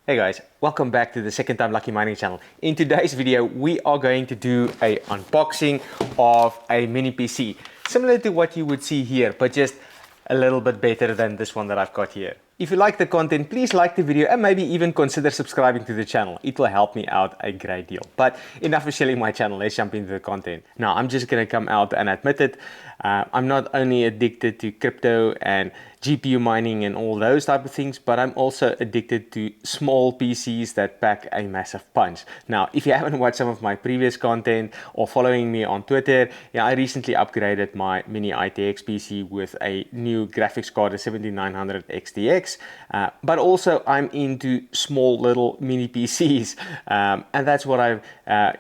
Hey guys, welcome back to the Second Time Lucky Mining channel. In today's video, we are going to do a unboxing of a mini PC, similar to what you would see here, but just a little bit better than this one that I've got here. If you like the content, please like the video and maybe even consider subscribing to the channel. It will help me out a great deal. But enough of shelling my channel, let's jump into the content. Now, I'm just gonna come out and admit it. I'm not only addicted to crypto and GPU mining and all those type of things, but I'm also addicted to small PCs that pack a massive punch. Now, if you haven't watched some of my previous content or following me on Twitter, yeah, I recently upgraded my mini ITX PC with a new graphics card, a 7900 XTX, but also I'm into small little mini PCs, and that's what I've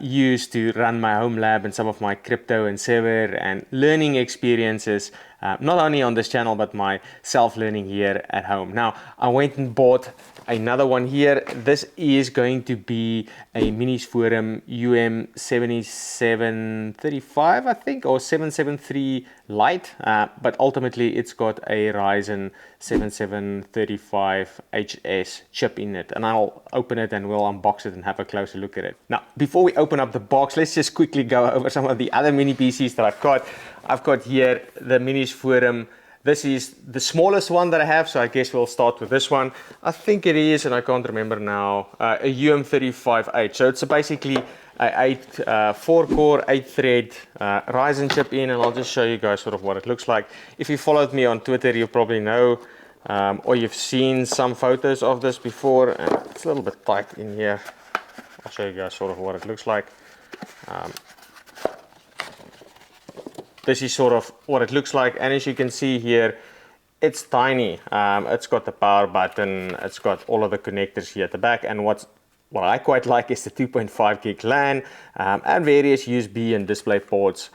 used to run my Homelab and some of my crypto and server and learning experiences, not only on this channel, but my self-learning here at home. Now, I went and bought another one here. This is going to be a Minisforum UM773 I think, or 773 Lite, but ultimately it's got a Ryzen 7735HS chip in it, and I'll open it and we'll unbox it and have a closer look at it. Now, before we open up the box, let's just quickly go over some of the other mini PCs that I've got. I've got here the Minisforum. This is the smallest one that I have, so I guess we'll start with this one. I think it is, and I can't remember now, a UM35H. So it's basically a 4-core, 8-thread Ryzen chip in, and I'll just show you guys sort of what it looks like. If you followed me on Twitter, you probably know, or you've seen some photos of this before. It's a little bit tight in here. I'll show you guys sort of what it looks like. This is sort of what it looks like, and as you can see here, it's tiny. It's got the power button, it's got all of the connectors here at the back, and what I quite like is the 2.5 gig LAN and various USB and display ports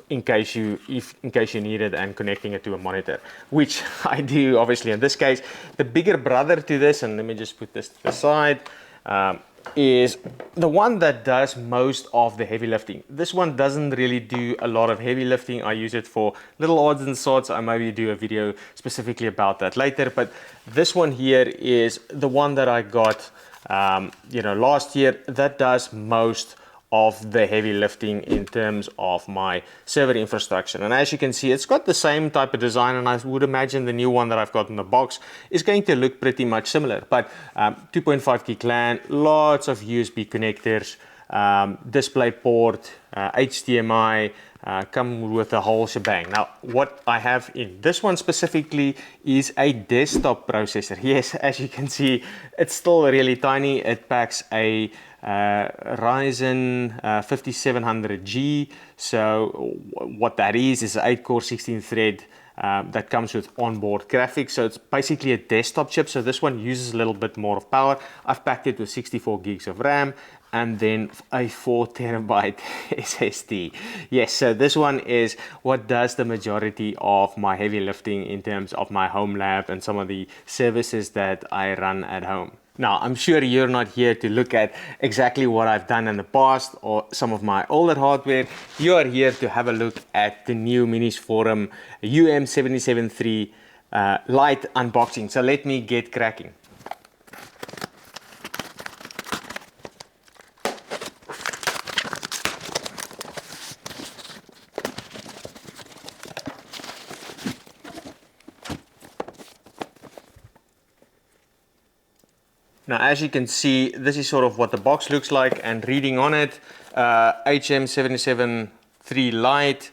in case you need it, and connecting it to a monitor, which I do obviously in this case. The bigger brother to this, and let me just put this to the side, is the one that does most of the heavy lifting. This one doesn't really do a lot of heavy lifting. I use it for little odds and sods. I maybe do a video specifically about that later, but this one here is the one that I got last year, that does most of the heavy lifting in terms of my server infrastructure. And as you can see, it's got the same type of design, and I would imagine the new one that I've got in the box is going to look pretty much similar. But 2.5 gig LAN, lots of USB connectors, display port, HDMI, come with the whole shebang. Now, what I have in this one specifically is a desktop processor. Yes, as you can see, it's still really tiny. It packs a Ryzen 5700G. So what that is an 8-core 16-thread that comes with onboard graphics. So it's basically a desktop chip. So this one uses a little bit more of power. I've packed it with 64 gigs of RAM and then a 4 terabyte SSD. Yes, so this one is what does the majority of my heavy lifting in terms of my Homelab and some of the services that I run at home. Now, I'm sure you're not here to look at exactly what I've done in the past or some of my older hardware. You are here to have a look at the new Minisforum UM773 Lite unboxing. So let me get cracking. Now, as you can see, this is sort of what the box looks like, and reading on it, UM773 Lite,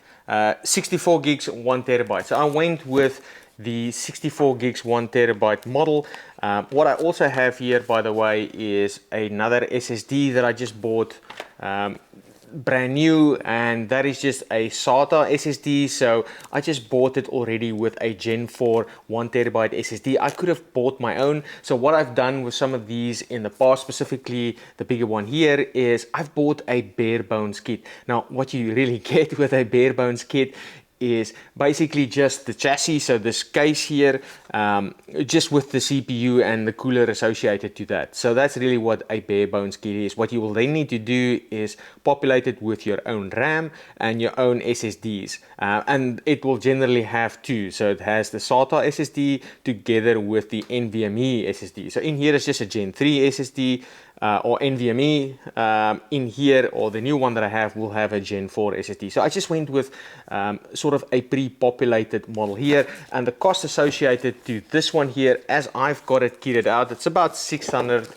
64 gigs, 1 terabyte. So I went with the 64 gigs, 1 terabyte model. What I also have here, by the way, is another SSD that I just bought brand new, and that is just a SATA SSD. So I just bought it already with a Gen 4 1 terabyte SSD. I could have bought my own. So what I've done with some of these in the past, specifically the bigger one here, is I've bought a bare bones kit. Now, what you really get with a bare bones kit is basically just the chassis, so this case here, just with the CPU and the cooler associated to that. So that's really what a bare bones kit is. What you will then need to do is populate it with your own RAM and your own SSDs, and it will generally have two. So it has the SATA SSD together with the NVMe SSD. So in here is just a Gen 3 SSD, or NVMe. In here, or the new one that I have, will have a Gen 4 SSD. So I just went with sort of a pre-populated model here, and the cost associated to this one here, as I've got it kitted out, it's about 600.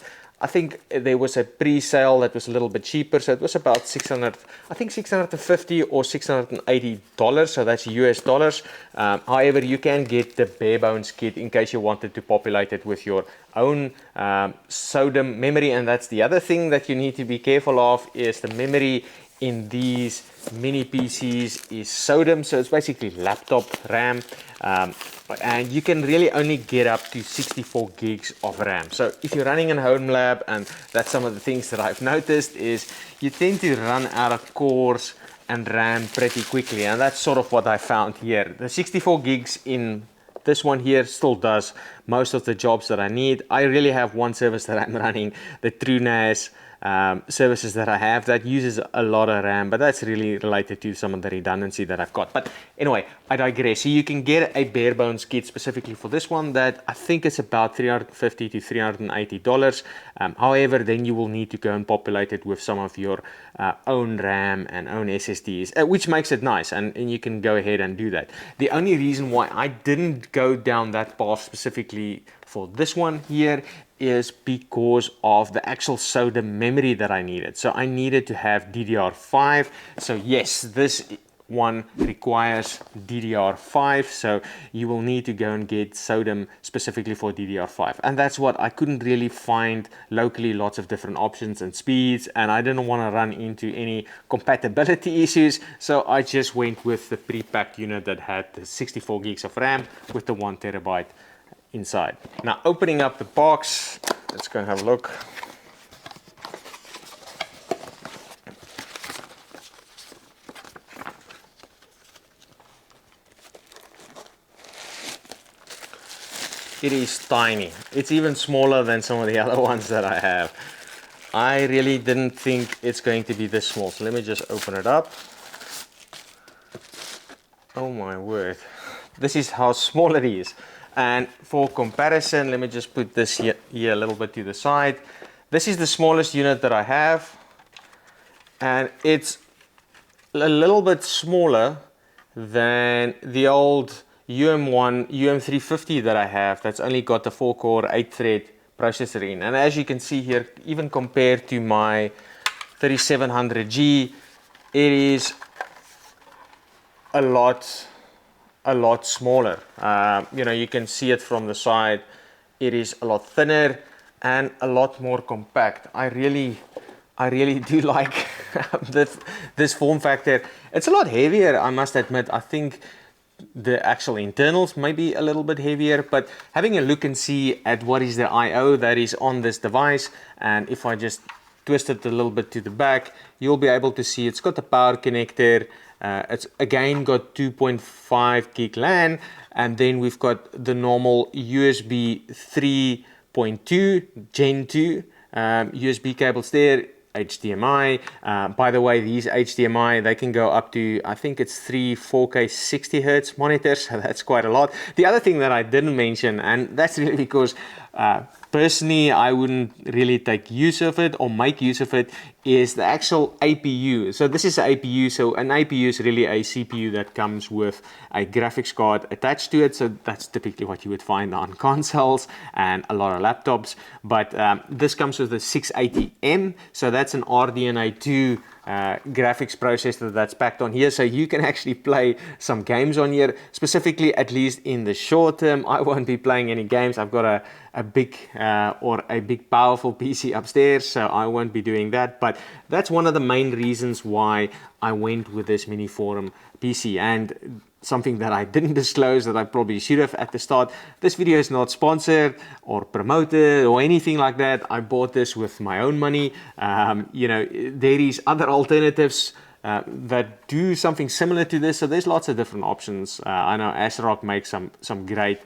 I think there was a pre-sale that was a little bit cheaper, so it was about 600, I think $650 or $680, so that's US dollars. However, you can get the bare bones kit in case you wanted to populate it with your own SODIMM memory. And that's the other thing that you need to be careful of, is the memory in these mini PCs is SODIMM, so it's basically laptop RAM, and you can really only get up to 64 gigs of RAM. So if you're running in Homelab, and that's some of the things that I've noticed, is you tend to run out of cores and RAM pretty quickly, and that's sort of what I found here. The 64 gigs in this one here still does most of the jobs that I need. I really have one service that I'm running, the TrueNAS services that I have, that uses a lot of RAM, but that's really related to some of the redundancy that I've got. But anyway, I digress. So you can get a bare bones kit specifically for this one that I think is about $350 to $380. However, then you will need to go and populate it with some of your own RAM and own SSDs, which makes it nice, and you can go ahead and do that. The only reason why I didn't go down that path specifically for this one here is because of the actual SODIMM memory that I needed. So I needed to have DDR5. So yes, this one requires DDR5, so you will need to go and get SODIMM specifically for DDR5, and that's what I couldn't really find locally. Lots of different options and speeds, and I didn't want to run into any compatibility issues, so I just went with the pre-packed unit that had the 64 gigs of RAM with the 1 terabyte inside. Now, opening up the box, let's go and have a look. It is tiny. It's even smaller than some of the other ones that I have. I really didn't think it's going to be this small. So let me just open it up. Oh my word. This is how small it is. And for comparison, let me just put this here a little bit to the side. This is the smallest unit that I have, and it's a little bit smaller than the old UM350 that I have, that's only got the 4-core 8-thread processor in. And as you can see here, even compared to my 3700G, it is a lot smaller. You know, you can see it from the side. It is a lot thinner and a lot more compact. I really do like this form factor. It's a lot heavier, I must admit. I think the actual internals may be a little bit heavier, but having a look and see at what is the I/O that is on this device, and if I just twist it a little bit to the back, you'll be able to see it's got the power connector. It's again got 2.5 gig LAN, and then we've got the normal USB 3.2 Gen 2 USB cables there, HDMI. By the way, these HDMI, they can go up to, I think it's 3 4K 60 Hertz monitors, so that's quite a lot. The other thing that I didn't mention, and that's really because personally I wouldn't really take use of it or make use of it, is the actual APU. So this is an APU. So an APU is really a CPU that comes with a graphics card attached to it. So that's typically what you would find on consoles and a lot of laptops. But this comes with a 680M. So that's an RDNA 2 graphics processor that's packed on here, so you can actually play some games on here. Specifically, at least in the short term, I won't be playing any games. I've got a big powerful PC upstairs, so I won't be doing that. But that's one of the main reasons why I went with this Minisforum PC. And something that I didn't disclose that I probably should have at the start, this video is not sponsored or promoted or anything like that. I bought this with my own money. You know, there is other alternatives that do something similar to this. So there's lots of different options. I know ASRock makes some great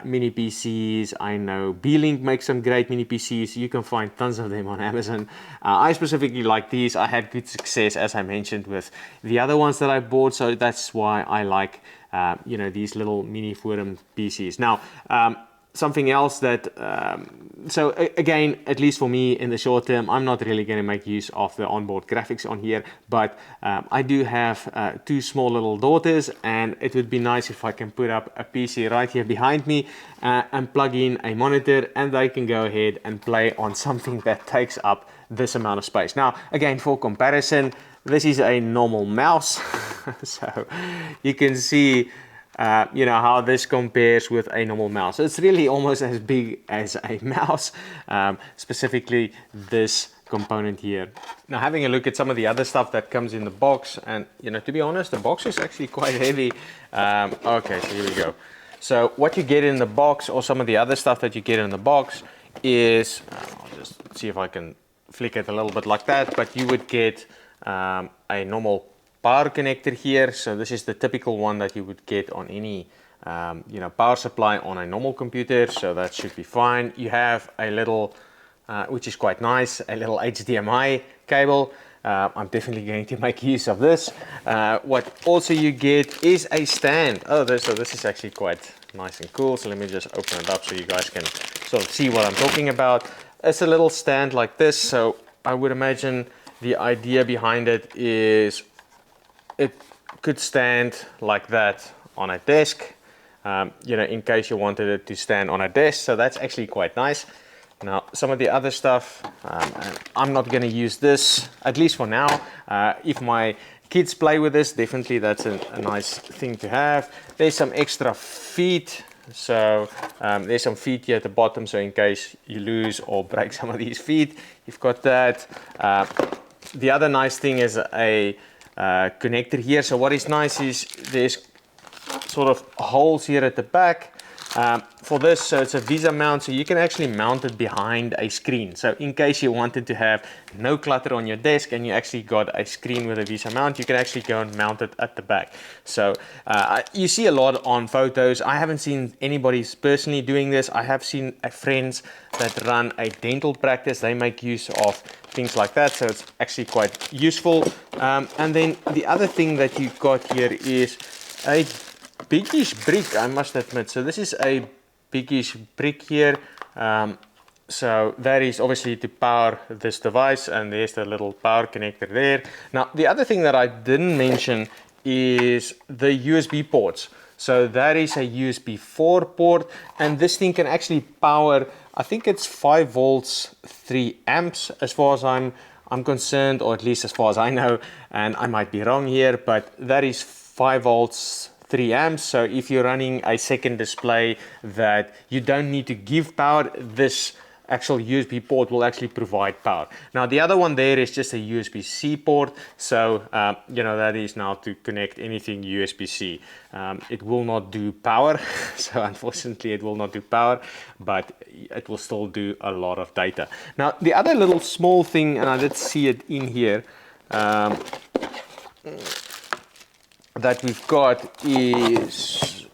mini PCs. I know B-Link makes some great mini PCs. You can find tons of them on Amazon. I specifically like these. I had good success, as I mentioned, with the other ones that I bought. So that's why I like, you know, these little Minisforum PCs. Now, something else that, so again, at least for me in the short term, I'm not really going to make use of the onboard graphics on here, but I do have two small little daughters, and it would be nice if I can put up a PC right here behind me and plug in a monitor, and they can go ahead and play on something that takes up this amount of space. Now, again, for comparison, this is a normal mouse, so you can see you know, how this compares with a normal mouse. It's really almost as big as a mouse, specifically this component here. Now, having a look at some of the other stuff that comes in the box, and you know, to be honest, the box is actually quite heavy. Okay, so here we go. So what you get in the box, or some of the other stuff that you get in the box, is, I'll just see if I can flick it a little bit like that, but you would get a normal power connector here. So this is the typical one that you would get on any you know, power supply on a normal computer, so that should be fine. You have a little which is quite nice, a little HDMI cable. I'm definitely going to make use of this. What also you get is a stand. So this is actually quite nice and cool. So let me just open it up so you guys can sort of see what I'm talking about. It's a little stand like this. So I would imagine the idea behind it is it could stand like that on a desk, you know, in case you wanted it to stand on a desk. So that's actually quite nice. Now, some of the other stuff, I'm not going to use this, at least for now. If my kids play with this, definitely that's a nice thing to have. There's some extra feet. So there's some feet here at the bottom. So in case you lose or break some of these feet, you've got that. The other nice thing is a connector here. So what is nice is there's sort of holes here at the back for this. So it's a VESA mount, so you can actually mount it behind a screen. So in case you wanted to have no clutter on your desk and you actually got a screen with a VESA mount, you can actually go and mount it at the back. So you see a lot on photos. I haven't seen anybody personally doing this. I have seen friends that run a dental practice. They make use of things like that, so it's actually quite useful. And then the other thing that you've got here is a biggish brick, I must admit. So this is a biggish brick here. So that is obviously to power this device, and there's the little power connector there. Now, the other thing that I didn't mention is the USB ports. So that is a USB 4 port, and this thing can actually power, I think it's 5 volts, 3 amps as far as I'm concerned, or at least as far as I know, and I might be wrong here, but that is 5 volts, 3 amps. So if you're running a second display that you don't need to give power, this actual USB port will actually provide power. Now the other one there is just a USB-C port. So you know, that is now to connect anything USB-C. It will not do power. So unfortunately it will not do power, but it will still do a lot of data. Now the other little small thing, and I did see it in here, that we've got is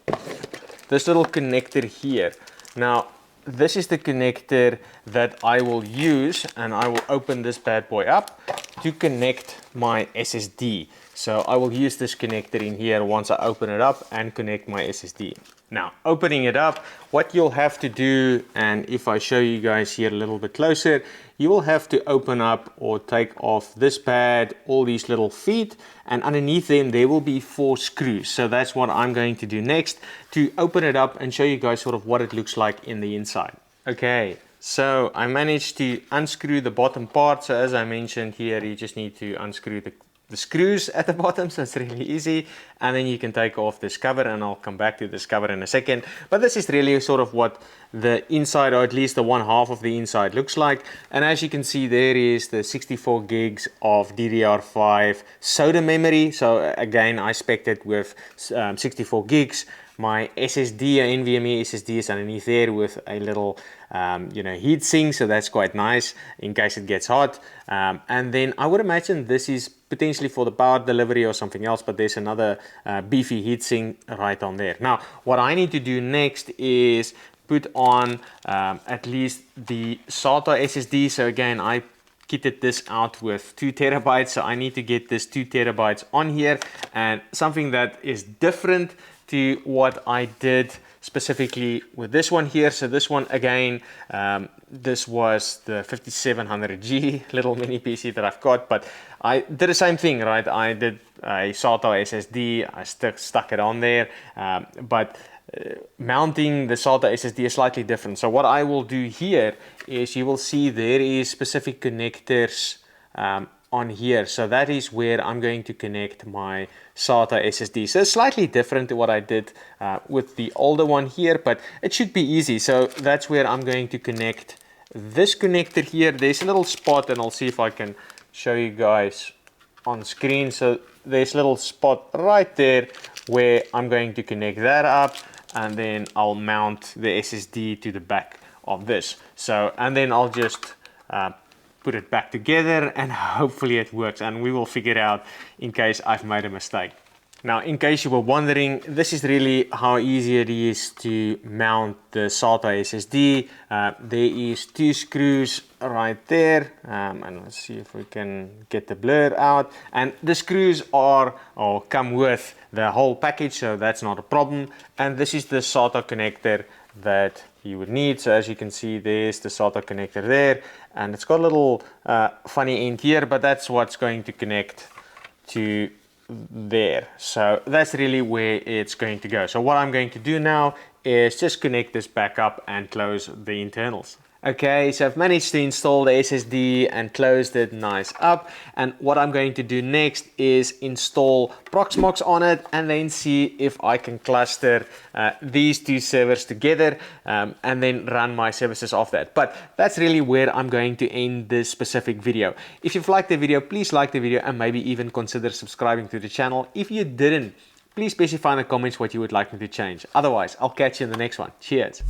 this little connector here. Now this is the connector that I will use, and I will open this bad boy up to connect my SSD. So I will use this connector in here once I open it up and connect my SSD. Now, opening it up, what you'll have to do, and if I show you guys here a little bit closer, you will have to open up or take off this pad, all these little feet, and underneath them there will be 4 screws. So that's what I'm going to do next, to open it up and show you guys sort of what it looks like in the inside. Okay, so I managed to unscrew the bottom part. So as I mentioned here, you just need to unscrew the screws at the bottom, so it's really easy, and then you can take off this cover, and I'll come back to this cover in a second. But this is really sort of what the inside, or at least the one half of the inside, looks like. And as you can see, there is the 64 gigs of DDR5 SOTA memory. So again, I spec'd it with 64 gigs. My SSD, NVMe SSD, is underneath there with a little you know, heat sink, so that's quite nice in case it gets hot. And then I would imagine this is potentially for the power delivery or something else, but there's another beefy heatsink right on there. Now, what I need to do next is put on at least the SATA SSD. So again, I kitted this out with 2 terabytes, so I need to get this 2 terabytes on here, and something that is different to what I did specifically with this one here. So this one again, this was the 5700G little mini PC that I've got, but I did the same thing, right? I did a SATA SSD, I stuck it on there, but mounting the SATA SSD is slightly different. So what I will do here is, you will see there is specific connectors on here. So that is where I'm going to connect my SATA SSD. So it's slightly different to what I did with the older one here, but it should be easy. So that's where I'm going to connect this connector here. There's a little spot, and I'll see if I can show you guys on screen. So there's a little spot right there where I'm going to connect that up, and then I'll mount the SSD to the back of this. So, and then I'll just put it back together, and hopefully it works, and we will figure it out in case I've made a mistake. Now, in case you were wondering, this is really how easy it is to mount the SATA SSD. There is 2 screws right there, and let's see if we can get the blur out. And the screws are, or come with the whole package, so that's not a problem. And this is the SATA connector that you would need. So as you can see, there's the SATA connector there, and it's got a little funny end here, but that's what's going to connect to there. So that's really where it's going to go. So what I'm going to do now is just connect this back up and close the internals. Okay, so I've managed to install the SSD and closed it nice up, and what I'm going to do next is install Proxmox on it, and then see if I can cluster these 2 servers together, and then run my services off that. But that's really where I'm going to end this specific video. If you've liked the video, please like the video, and maybe even consider subscribing to the channel. If you didn't, please specify in the comments what you would like me to change. Otherwise, I'll catch you in the next one. Cheers.